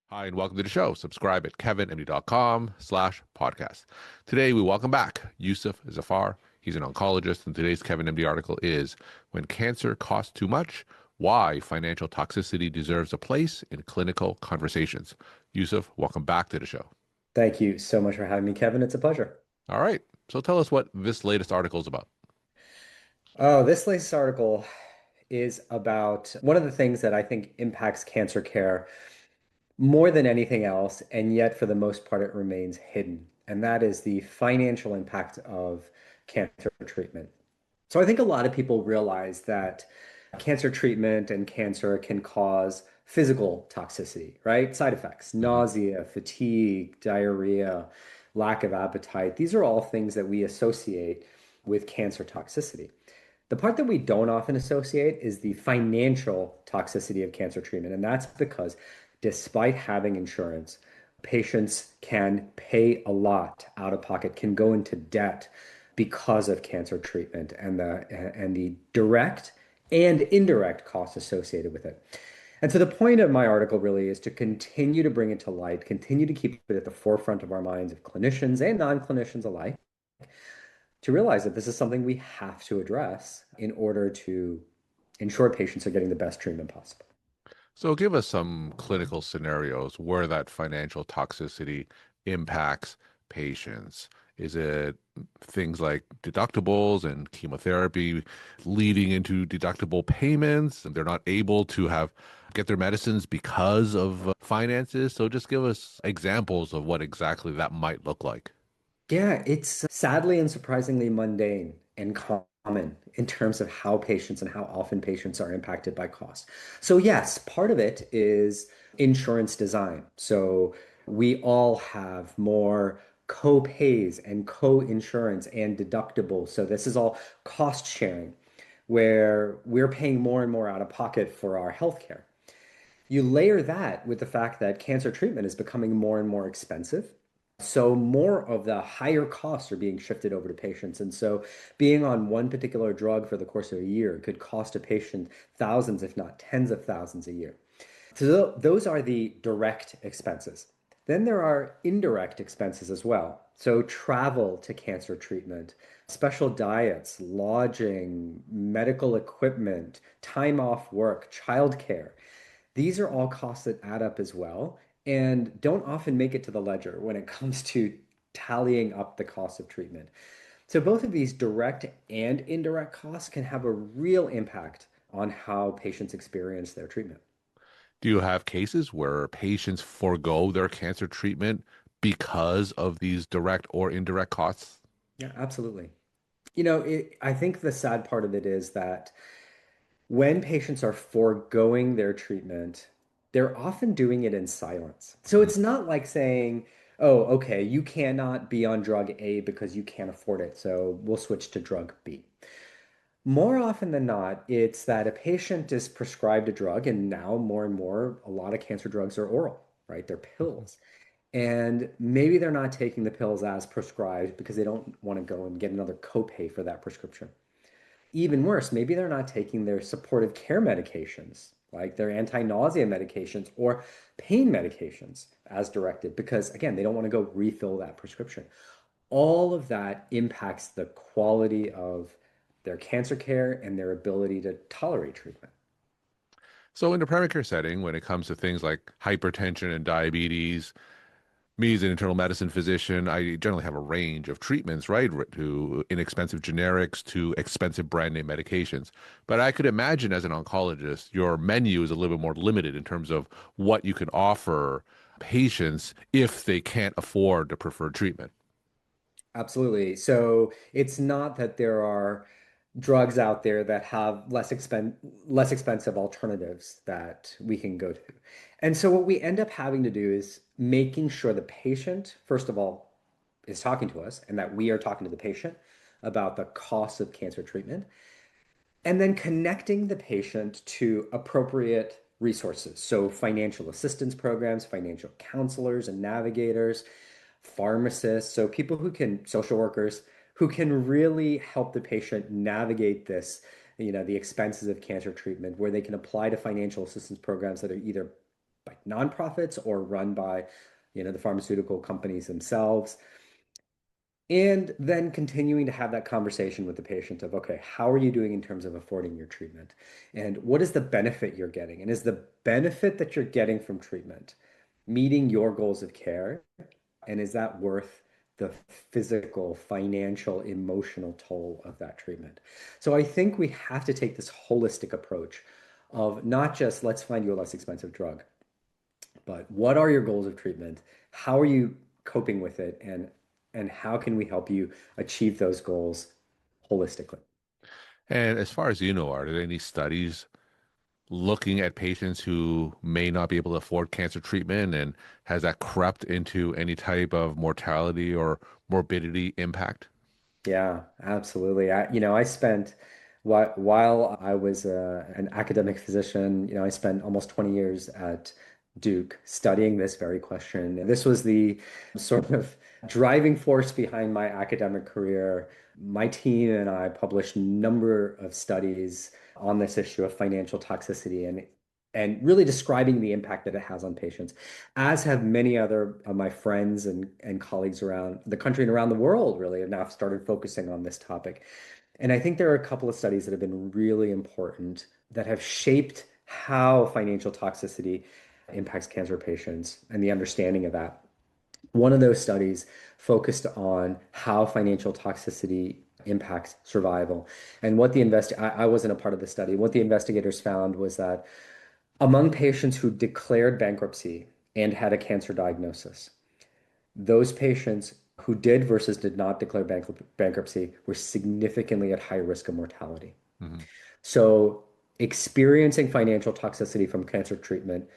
Hi, and welcome to the show. Subscribe at kevinmd.com/podcast. Today, we welcome back Yousuf Zafar. He's an oncologist, and today's Kevin MD article is When Cancer Costs Too Much, Why Financial Toxicity Deserves a Place in Clinical Conversations. Yousuf, welcome back to the show. Thank you so much for having me, Kevin. It's a pleasure. All right, so tell us what this latest article is about. Oh, this latest article is about one of the things that I think impacts cancer care more than anything else, and yet for the most part, it remains hidden. And that is the financial impact of cancer treatment. So I think a lot of people realize that cancer treatment and cancer can cause physical toxicity, right? Side effects, Mhm. nausea, fatigue, diarrhea, lack of appetite. These are all things that we associate with cancer toxicity. The part that we don't often associate is the financial toxicity of cancer treatment. And that's because despite having insurance, patients can pay a lot out of pocket, can go into debt because of cancer treatment and the direct and indirect costs associated with it. And so the point of my article really is to continue to bring it to light, continue to keep it at the forefront of our minds of clinicians and non-clinicians alike, to realize that this is something we have to address in order to ensure patients are getting the best treatment possible. So, give us some clinical scenarios where that financial toxicity impacts patients. Is it things like deductibles and chemotherapy leading into deductible payments, and they're not able to have get their medicines because of finances? So, just give us examples of what exactly that might look like. Yeah, it's sadly and surprisingly mundane and common in terms of how patients and how often patients are impacted by cost. So, yes, part of it is insurance design. So, we all have more co-pays and co-insurance and deductibles. So, this is all cost sharing where we're paying more and more out of pocket for our healthcare. You layer that with the fact that cancer treatment is becoming more and more expensive. So more of the higher costs are being shifted over to patients. And so being on one particular drug for the course of a year could cost a patient thousands, if not tens of thousands a year. So those are the direct expenses. Then there are indirect expenses as well. So travel to cancer treatment, special diets, lodging, medical equipment, time off work, childcare. These are all costs that add up as well and don't often make it to the ledger when it comes to tallying up the cost of treatment. So both of these direct and indirect costs can have a real impact on how patients experience their treatment. Do you have cases where patients forego their cancer treatment because of these direct or indirect costs? Yeah, absolutely. I think the sad part of it is that when patients are foregoing their treatment, they're often doing it in silence. So it's not like saying, oh, okay, you cannot be on drug A because you can't afford it, so we'll switch to drug B. More often than not, it's that a patient is prescribed a drug, and now more and more, a lot of cancer drugs are oral, right? They're Mhm. pills. And maybe they're not taking the pills as prescribed because they don't want to go and get another copay for that prescription. Even worse, maybe they're not taking their supportive care medications, like their anti-nausea medications or pain medications as directed, because again, they don't want to go refill that prescription. All of that impacts the quality of their cancer care and their ability to tolerate treatment. So, in the primary care setting, when it comes to things like hypertension and diabetes, me as an internal medicine physician, I generally have a range of treatments, right? To inexpensive generics to expensive brand name medications. But I could imagine as an oncologist, your menu is a little bit more limited in terms of what you can offer patients if they can't afford the preferred treatment. Absolutely. So it's not that there are drugs out there that have less expensive alternatives that we can go to. And so what we end up having to do is making sure the patient, first of all, is talking to us and that we are talking to the patient about the cost of cancer treatment, and then connecting the patient to appropriate resources. So financial assistance programs, financial counselors and navigators, pharmacists, so people who can, social workers, who can really help the patient navigate this, the expenses of cancer treatment, where they can apply to financial assistance programs that are either by nonprofits or run by, the pharmaceutical companies themselves. And then continuing to have that conversation with the patient of, okay, how are you doing in terms of affording your treatment? And what is the benefit you're getting? And is the benefit that you're getting from treatment meeting your goals of care? And is that worth the physical, financial, emotional toll of that treatment? So I think we have to take this holistic approach of not just let's find you a less expensive drug, but what are your goals of treatment? How are you coping with it? And how can we help you achieve those goals holistically? And as far as you know, are there any studies looking at patients who may not be able to afford cancer treatment, and has that crept into any type of mortality or morbidity impact? Yeah, absolutely. I spent while I was an academic physician, I spent almost 20 years at Duke studying this very question. This was the sort of driving force behind my academic career. My team and I published a number of studies on this issue of financial toxicity and really describing the impact that it has on patients, as have many other of my friends and colleagues around the country and around the world, really have now started focusing on this topic. And I think there are a couple of studies that have been really important that have shaped how financial toxicity impacts cancer patients and the understanding of that. One of those studies focused on how financial toxicity impacts survival. And I wasn't a part of the study. What the investigators found was that among patients who declared bankruptcy and had a cancer diagnosis, those patients who did versus did not declare bankruptcy were significantly at high risk of mortality. Mhm. So, experiencing financial toxicity from cancer treatment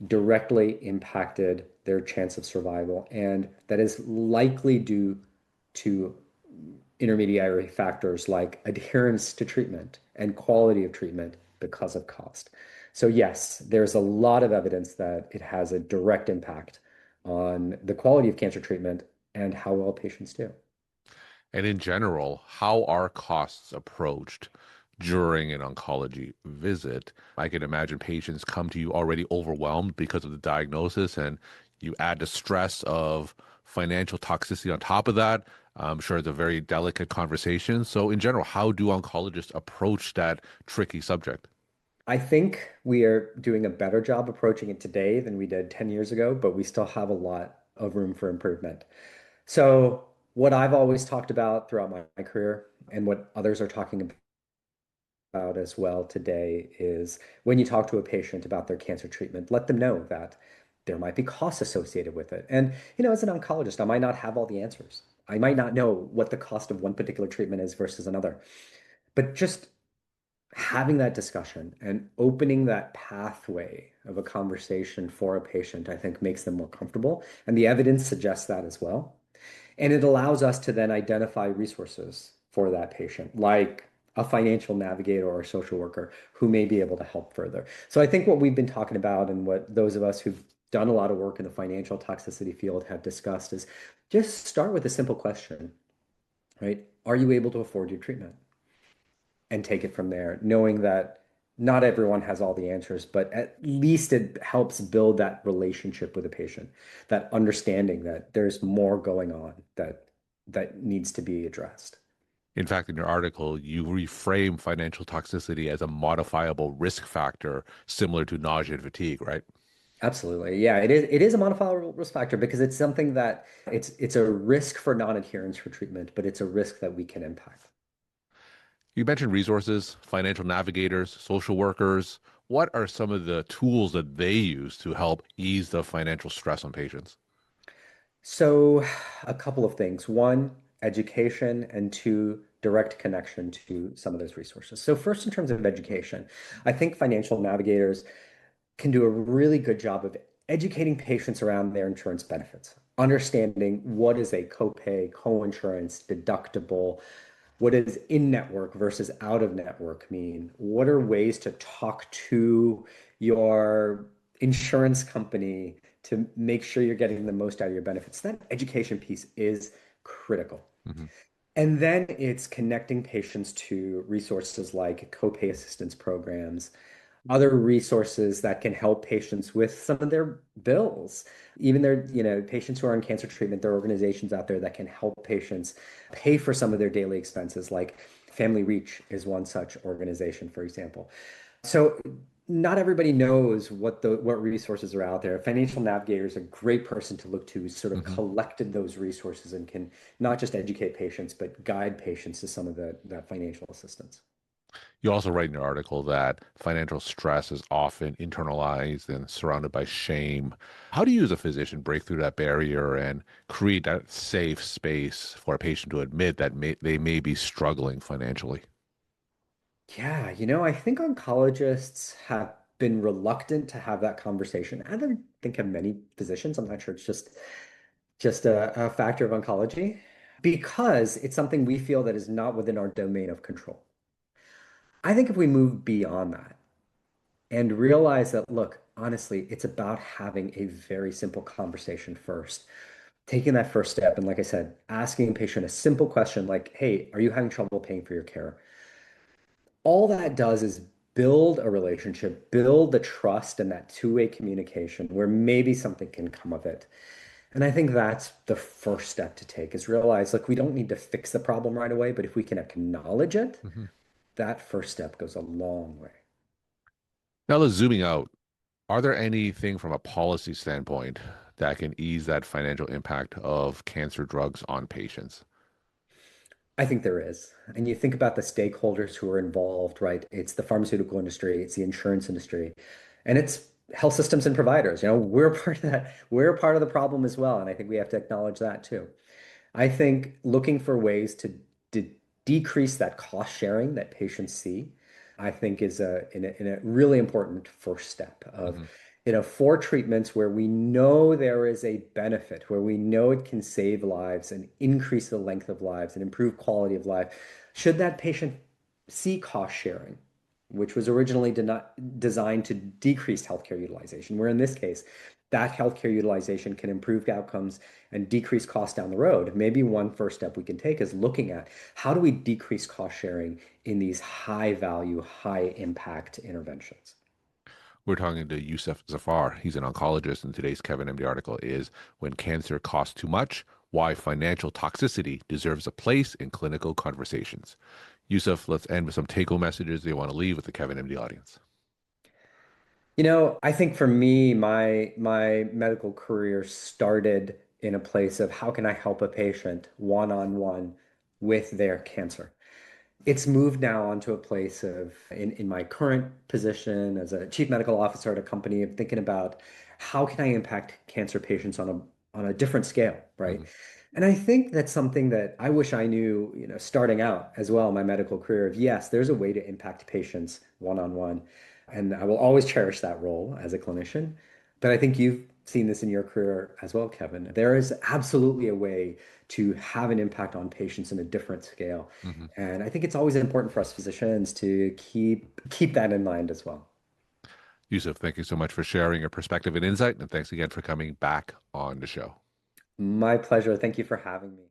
directly impacted their chance of survival, and that is likely due to intermediary factors like adherence to treatment and quality of treatment because of cost. So, yes, there's a lot of evidence that it has a direct impact on the quality of cancer treatment and how well patients do. And in general, how are costs approached during an oncology visit? I can imagine patients come to you already overwhelmed because of the diagnosis, and you add the stress of financial toxicity on top of that. I'm sure it's a very delicate conversation. So, in general, how do oncologists approach that tricky subject? I think we are doing a better job approaching it today than we did 10 years ago, but we still have a lot of room for improvement. So, what I've always talked about throughout my career and what others are talking about as well today is when you talk to a patient about their cancer treatment, let them know that there might be costs associated with it. And, as an oncologist, I might not have all the answers. I might not know what the cost of one particular treatment is versus another. But just having that discussion and opening that pathway of a conversation for a patient, I think makes them more comfortable. And the evidence suggests that as well. And it allows us to then identify resources for that patient, like a financial navigator or a social worker who may be able to help further. So I think what we've been talking about and what those of us who've done a lot of work in the financial toxicity field have discussed is just start with a simple question, right? Are you able to afford your treatment? And take it from there, knowing that not everyone has all the answers, but at least it helps build that relationship with the patient, that understanding that there's more going on that needs to be addressed. In fact, in your article, you reframe financial toxicity as a modifiable risk factor similar to nausea and fatigue, right? Absolutely. Yeah, it is a modifiable risk factor because it's something that it's a risk for non-adherence for treatment, but it's a risk that we can impact. You mentioned resources, financial navigators, social workers. What are some of the tools that they use to help ease the financial stress on patients? So, a couple of things. One, education, and two, direct connection to some of those resources. So, first, in terms of education, I think financial navigators can do a really good job of educating patients around their insurance benefits, understanding what is a copay, coinsurance, deductible, what does in-network versus out-of-network mean? What are ways to talk to your insurance company to make sure you're getting the most out of your benefits? That education piece is critical. Hmm. And then it's connecting patients to resources like copay assistance programs, other resources that can help patients with some of their bills. Even their, patients who are in cancer treatment, there are organizations out there that can help patients pay for some of their daily expenses, like Family Reach is one such organization, for example. So not everybody knows what resources are out there. Financial Navigator is a great person to look to who's sort of Hmm. collected those resources and can not just educate patients, but guide patients to some of that financial assistance. You also write in your article that financial stress is often internalized and surrounded by shame. How do you, as a physician, break through that barrier and create that safe space for a patient to admit that they may be struggling financially? Yeah, I think oncologists have been reluctant to have that conversation. I don't think of many physicians. I'm not sure it's just a factor of oncology because it's something we feel that is not within our domain of control. I think if we move beyond that and realize that, look, honestly, it's about having a very simple conversation first. Taking that first step, and like I said, asking a patient a simple question like, hey, are you having trouble paying for your care? All that does is build a relationship, build the trust and that two-way communication where maybe something can come of it. And I think that's the first step to take is realize, look, we don't need to fix the problem right away, but if we can acknowledge it, Hmm. that first step goes a long way. Now, let's zooming out. Are there anything from a policy standpoint that can ease that financial impact of cancer drugs on patients? I think there is. And you think about the stakeholders who are involved, right? It's the pharmaceutical industry, it's the insurance industry, and it's health systems and providers. We're part of that. We're part of the problem as well. And I think we have to acknowledge that too. I think looking for ways to de decrease that cost sharing that patients see, I think is in a really important first step of, Hmm. for treatments where we know there is a benefit, where we know it can save lives and increase the length of lives and improve quality of life. Should that patient see cost sharing, which was originally designed to decrease healthcare utilization, where in this case, that healthcare utilization can improve outcomes and decrease costs down the road. Maybe one first step we can take is looking at how do we decrease cost sharing in these high value, high impact interventions. We're talking to Yousuf Zafar. He's an oncologist, and today's Kevin MD article is When Cancer Costs Too Much, Why Financial Toxicity Deserves a Place in Clinical Conversations. Yousuf, let's end with some take-home messages you want to leave with the Kevin MD audience. I think for me, my medical career started in a place of how can I help a patient one-on-one with their cancer. It's moved now onto a place of, in my current position as a chief medical officer at a company, of thinking about how can I impact cancer patients on a different scale, right? Hmm. And I think that's something that I wish I knew, starting out as well in my medical career of yes, there's a way to impact patients one-on-one. And I will always cherish that role as a clinician. But I think you've seen this in your career as well, Kevin. There is absolutely a way to have an impact on patients in a different scale. Hmm. And I think it's always important for us physicians to keep that in mind as well. Yousuf, thank you so much for sharing your perspective and insight, and thanks again for coming back on the show. My pleasure. Thank you for having me.